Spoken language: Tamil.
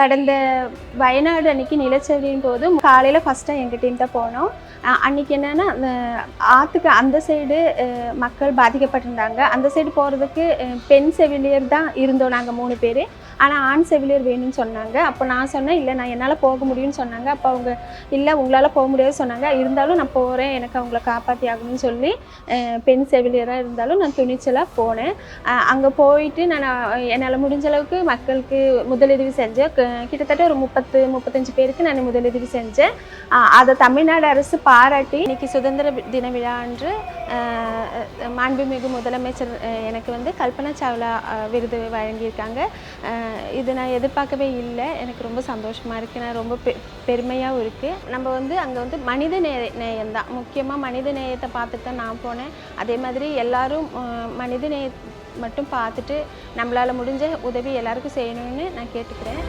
கடந்த வயநாடு அன்னைக்கு நிலச்சரிவின் போது காலையில் ஃபஸ்ட்டாக எங்கள் டீம் தான் போனோம். அன்றைக்கி என்னென்னா ஆற்றுக்கு அந்த சைடு மக்கள் பாதிக்கப்பட்டிருந்தாங்க. அந்த சைடு போகிறதுக்கு பெண் செவிலியர் தான் இருந்தோம் நாங்கள் 3 பேர். ஆனால் ஆண் செவிலியர் வேணும்னு சொன்னாங்க. அப்போ நான் சொன்னேன், இல்லை நான் என்னால் போக முடியும்னு சொன்னாங்க. அப்போ அவங்க இல்லை உங்களால் போக முடியாது சொன்னாங்க. இருந்தாலும் நான் போகிறேன், எனக்கு அவங்கள காப்பாற்றி ஆகணும்னு சொல்லி பெண் செவிலியராக இருந்தாலும் நான் துணிச்சலாக போனேன். அங்கே போயிட்டு நான் என்னால் முடிஞ்ச அளவுக்கு மக்களுக்கு முதலுதவி செஞ்சேன். கிட்டத்தட்ட ஒரு 35 பேருக்கு நான் முதலுதவி செஞ்சேன். அதை தமிழ்நாடு அரசு பாராட்டி இன்னைக்கு சுதந்திர தின விழா அன்று மாண்புமிகு முதலமைச்சர் எனக்கு வந்து கல்பனா சாவ்லா விருது வழங்கியிருக்காங்க. இது நான் எதிர்பார்க்கவே இல்லை. எனக்கு ரொம்ப சந்தோஷமாக இருக்குது. நான் ரொம்ப பெருமையாகவும் இருக்குது. நம்ம வந்து அங்கே வந்து மனித நேயம் தான் முக்கியமாக. மனித நேயத்தை பார்த்துட்டு தான் நான் போனேன். அதே மாதிரி எல்லோரும் மனித நேயம் மட்டும் பார்த்துட்டு நம்மளால் முடிஞ்ச உதவி எல்லாருக்கும் செய்யணும்னு நான் கேட்டுக்கிறேன்.